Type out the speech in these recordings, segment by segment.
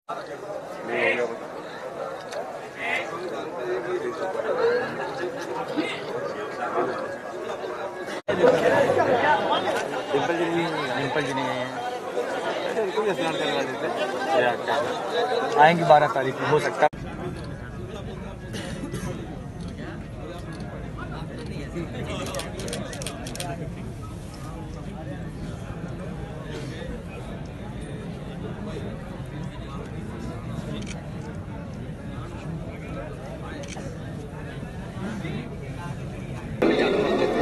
डिम्पल जी नहीं है, उनको भी स्नान करवा देते। आएंगे 12 तारीख को, हो सकता है।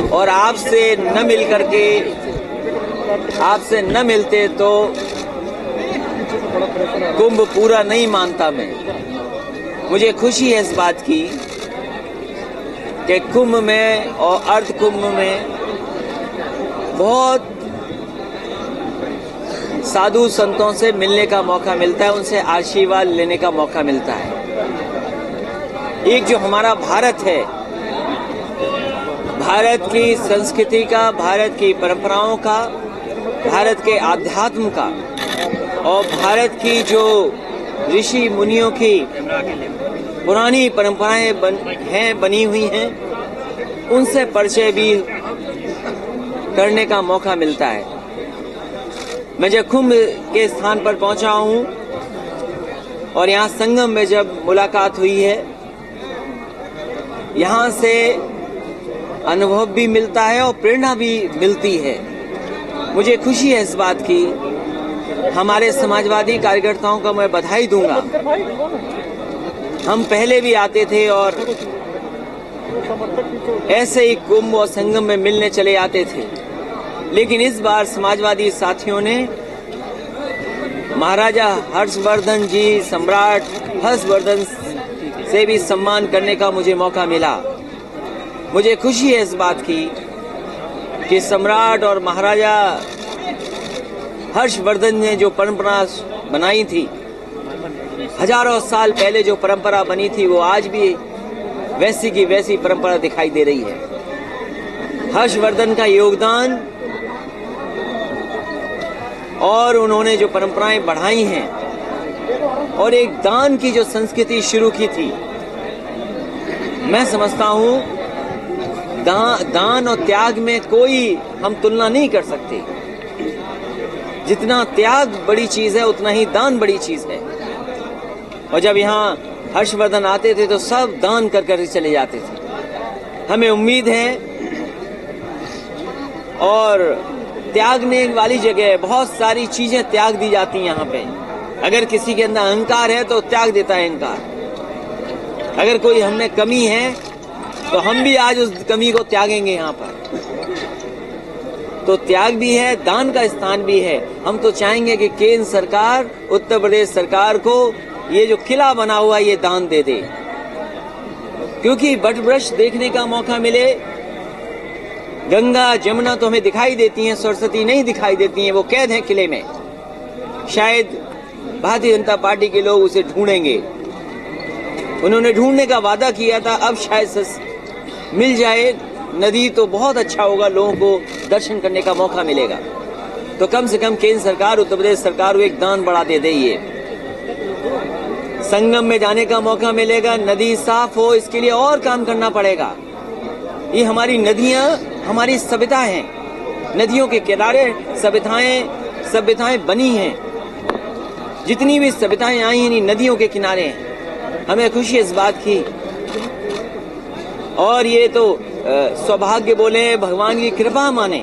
और आपसे न मिल करके, आपसे न मिलते तो कुंभ पूरा नहीं मानता मैं। मुझे खुशी है इस बात की कि कुंभ में और अर्ध कुंभ में बहुत साधु संतों से मिलने का मौका मिलता है, उनसे आशीर्वाद लेने का मौका मिलता है। एक जो हमारा भारत है, भारत की संस्कृति का, भारत की परंपराओं का, भारत के आध्यात्म का और भारत की जो ऋषि मुनियों की पुरानी परंपराएं बनी हुई हैं, उनसे परिचय भी करने का मौका मिलता है। मैं जब कुंभ के स्थान पर पहुंचा हूं और यहाँ संगम में जब मुलाकात हुई है, यहाँ से अनुभव भी मिलता है और प्रेरणा भी मिलती है। मुझे खुशी है इस बात की। हमारे समाजवादी कार्यकर्ताओं का मैं बधाई दूंगा। हम पहले भी आते थे और ऐसे ही कुंभ और संगम में मिलने चले आते थे, लेकिन इस बार समाजवादी साथियों ने महाराजा हर्षवर्धन जी, सम्राट हर्षवर्धन से भी सम्मान करने का मुझे मौका मिला। मुझे खुशी है इस बात की कि सम्राट और महाराजा हर्षवर्धन ने जो परंपरा बनाई थी, हजारों साल पहले जो परंपरा बनी थी, वो आज भी वैसी की वैसी परंपरा दिखाई दे रही है। हर्षवर्धन का योगदान और उन्होंने जो परंपराएं बढ़ाई हैं और एक दान की जो संस्कृति शुरू की थी, मैं समझता हूं दान और त्याग में कोई हम तुलना नहीं कर सकते। जितना त्याग बड़ी चीज है, उतना ही दान बड़ी चीज है। और जब यहाँ हर्षवर्धन आते थे तो सब दान कर कर चले जाते थे। हमें उम्मीद है और त्यागने वाली जगह बहुत सारी चीजें त्याग दी जाती हैं यहाँ पे। अगर किसी के अंदर अहंकार है तो त्याग देता है अहंकार। अगर कोई हमें कमी है तो हम भी आज उस कमी को त्यागेंगे यहाँ पर। तो त्याग भी है, दान का स्थान भी है। हम तो चाहेंगे कि केंद्र सरकार, उत्तर प्रदेश सरकार को ये जो किला बना हुआ ये दान दे दे, क्योंकि वट वृक्ष देखने का मौका मिले। गंगा जमुना तो हमें दिखाई देती हैं, सरस्वती नहीं दिखाई देती हैं, वो कैद हैं किले में। शायद भारतीय जनता पार्टी के लोग उसे ढूंढेंगे। उन्होंने ढूंढने का वादा किया था, अब शायद मिल जाए नदी तो बहुत अच्छा होगा, लोगों को दर्शन करने का मौका मिलेगा। तो कम से कम केंद्र सरकार, उत्तर प्रदेश सरकार को एक दान बढ़ा दे ये। संगम में जाने का मौका मिलेगा, नदी साफ हो, इसके लिए और काम करना पड़ेगा। ये हमारी नदियां हमारी सभ्यता हैं। नदियों के किनारे सभ्यताएं बनी हैं। जितनी भी सभ्यताएं आई हैं नदियों के किनारे हैं। हमें खुशी है इस बात की। और ये तो सौभाग्य बोले, भगवान की कृपा माने,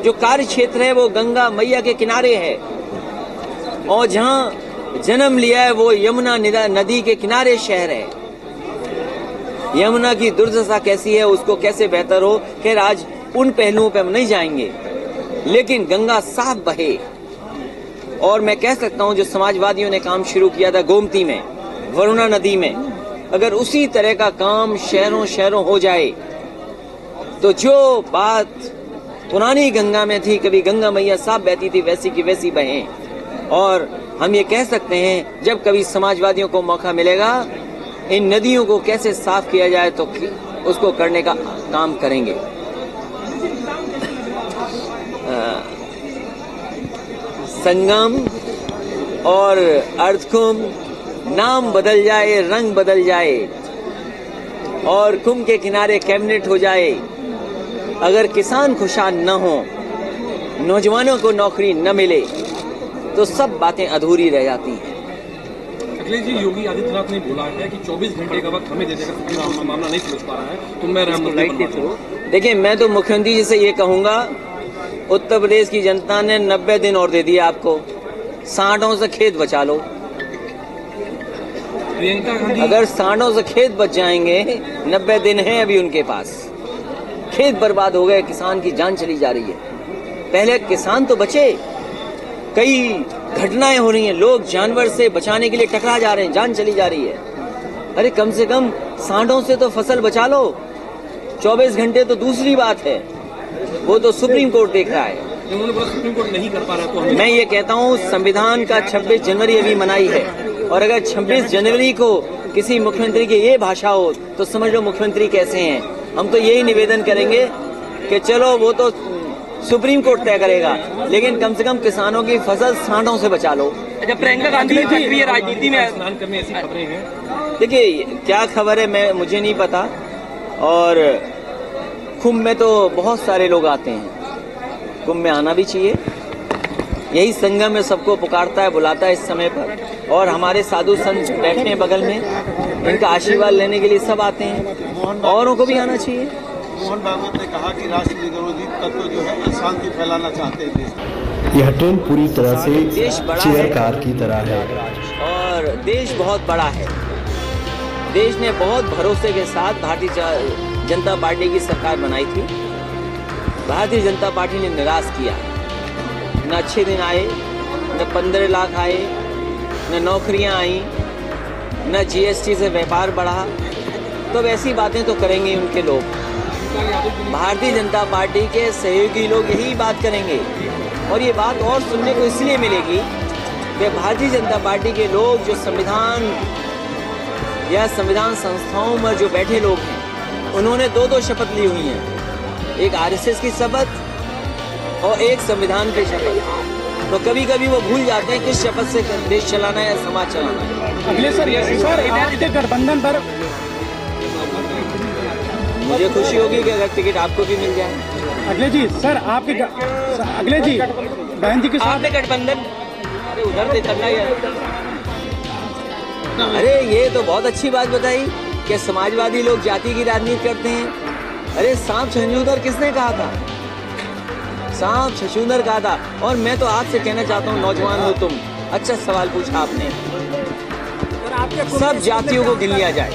जो कार्य क्षेत्र है वो गंगा मैया के किनारे है और जहां जन्म लिया है वो यमुना नदी के किनारे शहर है। यमुना की दुर्दशा कैसी है, उसको कैसे बेहतर हो, खैर आज उन पहलुओं पे हम नहीं जाएंगे, लेकिन गंगा साफ बहे। और मैं कह सकता हूं जो समाजवादियों ने काम शुरू किया था गोमती में, वरुणा नदी में, अगर उसी तरह का काम शहरों शहरों हो जाए तो जो बात पुरानी गंगा में थी, कभी गंगा मैया साफ बहती थी, वैसी की वैसी बहे। और हम ये कह सकते हैं जब कभी समाजवादियों को मौका मिलेगा, इन नदियों को कैसे साफ किया जाए तो उसको करने का काम करेंगे। संगम और अर्धकुंभ नाम बदल जाए, रंग बदल जाए और कुंभ के किनारे कैबिनेट हो जाए, अगर किसान खुशहाल न हो, नौजवानों को नौकरी न मिले, तो सब बातें अधूरी रह जाती हैं। अखिलेश जी, योगी आदित्यनाथ ने बोला है कि 24 घंटे का वक्त हमें दे देगा, क्योंकि मामला नहीं सुलझ पा रहा है तो मैं देखिए, मैं तो मुख्यमंत्री जी से ये कहूंगा, उत्तर प्रदेश की जनता ने 90 दिन और दे दिए आपको, सांडों से खेत बचा लो। प्रियंका गांधी, अगर सांडों से खेत बच जाएंगे, 90 दिन है अभी उनके पास, खेत बर्बाद हो गए, किसान की जान चली जा रही है। पहले किसान तो बचे, कई घटनाएं हो रही हैं, लोग जानवर से बचाने के लिए टकरा जा रहे हैं, जान चली जा रही है। अरे कम से कम सांडों से तो फसल बचा लो। 24 घंटे तो दूसरी बात है, वो तो सुप्रीम कोर्ट देख रहा है। उन्होंने बोला सुप्रीम कोर्ट नहीं कर पा रहा, तो मैं ये कहता हूँ, संविधान का 26 जनवरी अभी मनाई है, और अगर 26 जनवरी को किसी मुख्यमंत्री की ये भाषा हो तो समझ लो मुख्यमंत्री कैसे हैं। हम तो यही निवेदन करेंगे कि चलो वो तो सुप्रीम कोर्ट तय करेगा, लेकिन कम से कम किसानों की फसल सांडों से बचा लो। जब प्रियंका गांधी सक्रिय राजनीति में स्नान करने ऐसी खबरें हैं। देखिए, क्या खबर है मुझे नहीं पता, और कुंभ में तो बहुत सारे लोग आते हैं, कुंभ में आना भी चाहिए। यही संगम में सबको पुकारता है, बुलाता है इस समय पर, और हमारे साधु संत बैठे हैं बगल में, इनका आशीर्वाद लेने के लिए सब आते हैं, औरों को भी आना चाहिए। मोहन भागवत ने कहा कि राष्ट्र विरोधी तत्व जो है अशांति फैलाना चाहते हैं देश। यह ट्रेन पूरी तरह से देश बड़ा चेयर है कार की तरह है और देश बहुत बड़ा है। देश ने बहुत भरोसे के साथ भारतीय जनता पार्टी की सरकार बनाई थी। भारतीय जनता पार्टी ने निराश किया, न अच्छे दिन आए, न 15 लाख आए, न नौकरियां आई, न जीएसटी से व्यापार बढ़ा, तो वैसी बातें तो करेंगे उनके लोग। भारतीय जनता पार्टी के सहयोगी लोग यही बात करेंगे, और ये बात और सुनने को इसलिए मिलेगी कि भारतीय जनता पार्टी के लोग जो संविधान या संविधान संस्थाओं में जो बैठे लोग हैं, उन्होंने 2 शपथ ली हुई हैं, एक आरएसएस की शपथ और एक संविधान की शपथ। तो कभी कभी वो भूल जाते हैं किस शपथ से देश चलाना है या समाज चलाना है। अगले सर आपके गठबंधन पर मुझे खुशी होगी कि अगर टिकट आपको भी मिल जाए। अगले जी सर अगले जी बहन जी के साथ गठबंधन, अरे उधर से करना ही है। अरे ये तो बहुत अच्छी बात बताई कि समाजवादी लोग जाति की राजनीति करते हैं। अरे सांप छछूंदर किसने कहा था? सांप छछूंदर कहा था। और मैं तो आपसे कहना चाहता हूँ, नौजवान हो तुम, अच्छा सवाल पूछा आपने। सब जातियों को गिन लिया जाए,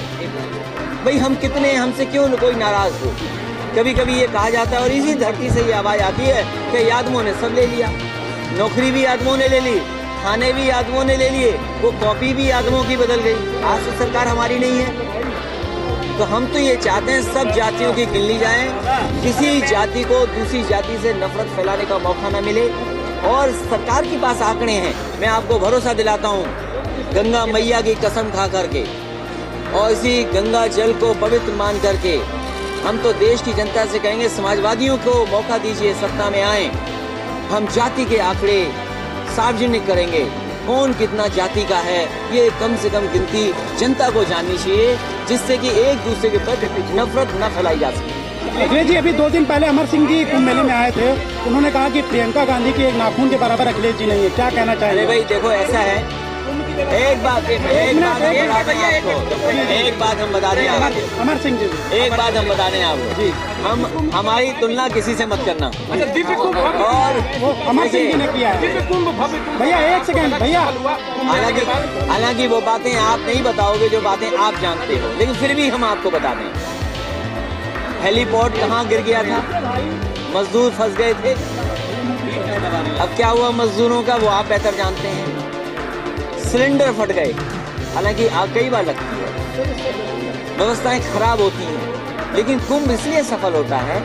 भाई हम कितने, हमसे क्यों कोई नाराज हो। कभी कभी ये कहा जाता है, और इसी धरती से ये आवाज आती है कि आदमों ने सब ले लिया, नौकरी भी आदमों ने ले ली, खाने भी आदमों ने ले लिए, वो कॉपी भी आदमों की बदल गई। आज तो सरकार हमारी नहीं है। तो हम तो ये चाहते हैं सब जातियों की गिन ली जाए, किसी जाति को दूसरी जाति से नफरत फैलाने का मौका न मिले। और सरकार के पास आंकड़े हैं, मैं आपको भरोसा दिलाता हूँ, गंगा मैया की कसम खा करके और इसी गंगा जल को पवित्र मान करके हम तो देश की जनता से कहेंगे, समाजवादियों को मौका दीजिए, सत्ता में आए, हम जाति के आंकड़े सार्वजनिक करेंगे, कौन कितना जाति का है, ये कम से कम गिनती जनता को जाननी चाहिए, जिससे कि एक दूसरे के प्रति नफरत न फैलाई जा सके। अखिलेश जी, अभी 2 दिन पहले अमर सिंह जी कुंभ मेले में आए थे, उन्होंने कहा कि प्रियंका गांधी की एक नाखून के बराबर अखिलेश जी नहीं है, क्या कहना अरे चाहेंगे? भाई देखो, ऐसा है, एक बात हम बता दें आपको, अमर सिंह जी, एक बात हम बता दें आपको, हमारी तुलना किसी से मत करना। और वो अमर सिंह जी ने किया है। भैया एक सेकंड भैया, हालांकि वो बातें आप नहीं बताओगे जो बातें आप जानते हो, लेकिन फिर भी हम आपको बता दें, हेलीपोर्ट कहाँ गिर गया था, मजदूर फंस गए थे, अब क्या हुआ मजदूरों का वो आप बेहतर जानते हैं। सिलेंडर फट गए, हालांकि आग कई बार लगती है, व्यवस्थाएं खराब होती हैं, लेकिन कुंभ इसलिए सफल होता है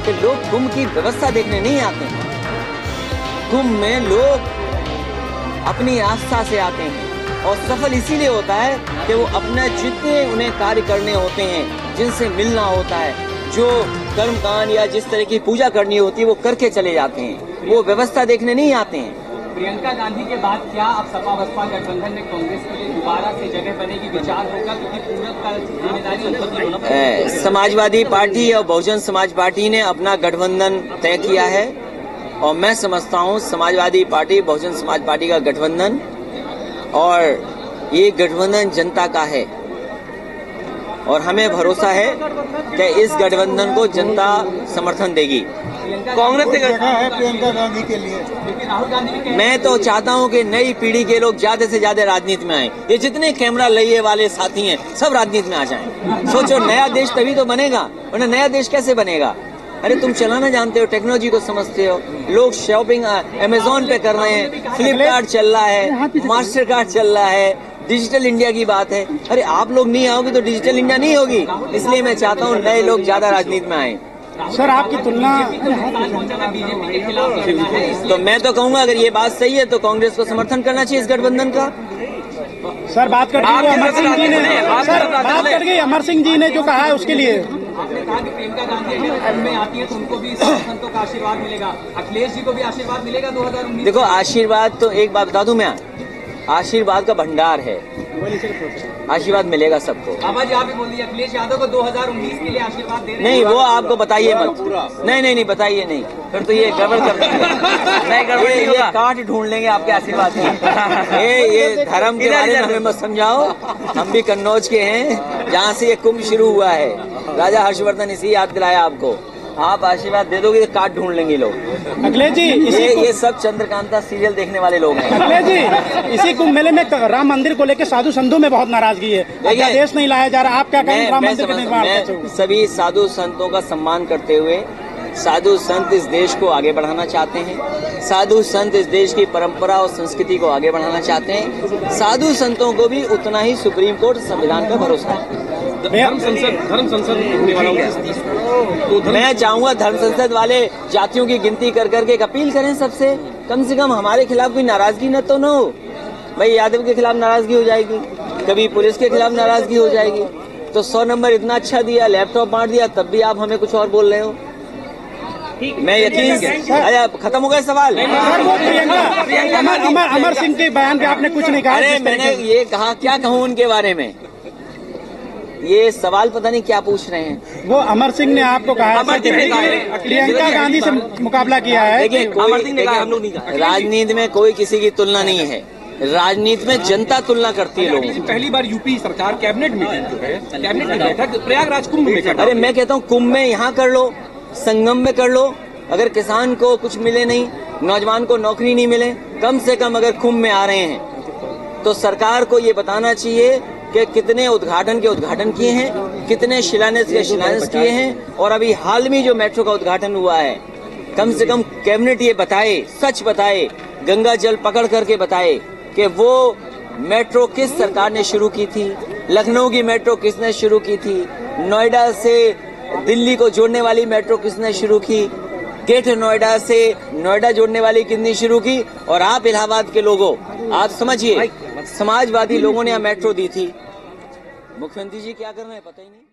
कि लोग कुंभ की व्यवस्था देखने नहीं आते हैं। कुंभ में लोग अपनी आस्था से आते हैं, और सफल इसीलिए होता है कि वो अपने जितने उन्हें कार्य करने होते हैं, जिनसे मिलना होता है, जो कर्मकांड या जिस तरह की पूजा करनी होती है, वो करके चले जाते हैं, वो व्यवस्था देखने नहीं आते हैं। प्रियंका गांधी के बाद क्या अब सपा बसपा गठबंधन में कांग्रेस के लिए दोबारा से जगह बनेगी, विचार होगा, क्योंकि पूरक का जिम्मेदारी समाजवादी पार्टी और बहुजन समाज पार्टी ने अपना गठबंधन तय किया है और मैं समझता हूं समाजवादी पार्टी बहुजन समाज पार्टी का गठबंधन और ये गठबंधन जनता का है और हमें भरोसा है कि इस गठबंधन को जनता समर्थन देगी। कांग्रेस की जगह है प्रियंका गांधी के लिए। राहुल गांधी मैं तो चाहता हूं कि नई पीढ़ी के लोग ज्यादा से ज्यादा राजनीति में आए। ये जितने कैमरा लिए वाले साथी हैं सब राजनीति में आ जाएं। सोचो नया देश तभी तो बनेगा, वरना नया देश कैसे बनेगा। अरे तुम चलाना जानते हो, टेक्नोलॉजी को समझते हो, लोग शॉपिंग अमेजोन पे कर रहे हैं, फ्लिपकार्ट चल रहा है, मास्टर कार्ड चल रहा है, डिजिटल इंडिया की बात है। अरे आप लोग नहीं आओगे तो डिजिटल इंडिया नहीं होगी। इसलिए मैं चाहता हूँ नए लोग ज्यादा राजनीति में आए। सर आपकी तुलना बीजेपी के खिलाफ लड़ना है, तो मैं तो कहूंगा अगर ये बात सही है तो कांग्रेस को समर्थन करना चाहिए इस गठबंधन का। सर बात कर दी अमर सिंह जी ने, सर बात कर गई अमर सिंह जी ने जो कहा है उसके लिए। आपने कहा कि प्रियंका गांधी अगर में आती है तो उनको भी संतों का आशीर्वाद मिलेगा, अखिलेश जी को भी आशीर्वाद मिलेगा 2019। देखो आशीर्वाद तो एक बात बता दूं मैं, आशीर्वाद का भंडार है, आशीर्वाद मिलेगा सबको। बाबा जी आप भी बोल दिए अखिलेश यादव को 2019 के लिए आशीर्वाद दे रहे हैं। नहीं वो आपको बताइए मत, नहीं बताइए नहीं, फिर तो ये गड़बड़ कर देंगे। नहीं गड़बड़, ये कांट ढूंढ लेंगे आपके आशीर्वाद की। ये धर्म के बारे में हमें मत समझाओ, हम भी कन्नौज के हैं जहाँ से ये कुंभ शुरू हुआ है। राजा हर्षवर्धन इसी याद दिलाया आपको। आप आशीर्वाद दे दोगे तो काट ढूंढ लेंगे लोग। अखिलेश जी ये सब चंद्रकांता सीरियल देखने वाले लोग हैं। अखिलेश जी इसी कुंभ मेले में राम मंदिर को लेकर साधु संतों में बहुत नाराजगी है, अध्यादेश नहीं लाया जा रहा। आप क्या कहेंगे राम मंदिर के निर्माण मैं सभी साधु संतों का सम्मान करते हुए, साधु संत इस देश को आगे बढ़ाना चाहते हैं, साधु संत इस देश की परंपरा और संस्कृति को आगे बढ़ाना चाहते हैं। साधु संतों को भी उतना ही सुप्रीम कोर्ट संविधान पर भरोसा है। धर्म संसद होने वाला तो मैं चाहूंगा धर्म संसद वाले जातियों की गिनती कर करके एक अपील करें सबसे, कम से कम हमारे खिलाफ कोई नाराजगी न तो न हो। भाई यादव के खिलाफ नाराजगी हो जाएगी, कभी पुलिस के खिलाफ नाराजगी हो जाएगी, तो 100 नंबर इतना अच्छा दिया, लैपटॉप बांट दिया, तब भी आप हमें कुछ और बोल रहे हो। मैं यकीन खत्म हो गया सवाल। अमर सिंह के बयान पे आपने कुछ नहीं कहा। अरे मैंने ये कहा, क्या कहूँ उनके बारे में, ये सवाल पता नहीं क्या पूछ रहे हैं। वो अमर सिंह ने आपको कहा है प्रियंका गांधी से मुकाबला किया है। देखिए राजनीति में कोई किसी की तुलना नहीं है, राजनीति में जनता तुलना करती है लोगों। पहली बार यूपी सरकार कैबिनेट मीटिंग जो है, कैबिनेट की बैठक प्रयागराज कुंभ में कर। अरे मैं कहता हूँ कुंभ में यहाँ कर लो, संगम में कर लो। अगर किसान को कुछ मिले नहीं, नौजवान को नौकरी नहीं मिले, कम से कम अगर कुंभ में आ रहे हैं तो सरकार को ये बताना चाहिए कि कितने उद्घाटन किए हैं, कितने शिलान्यास के शिलान्यास किए हैं, और अभी हाल में जो मेट्रो का उद्घाटन हुआ है, कम से कम कैबिनेट ये बताए, सच बताए, गंगा जल पकड़ करके बताए कि वो मेट्रो किस सरकार ने शुरू की थी, लखनऊ की मेट्रो किसने शुरू की थी, नोएडा से दिल्ली को जोड़ने वाली मेट्रो किसने शुरू की, ग्रेटर नोएडा से नोएडा जोड़ने वाली कितनी शुरू की। और आप इलाहाबाद के लोगों, आप समझिए समाजवादी लोगों ने मेट्रो दी थी, मुख्यमंत्री जी क्या कर रहे हैं पता ही नहीं।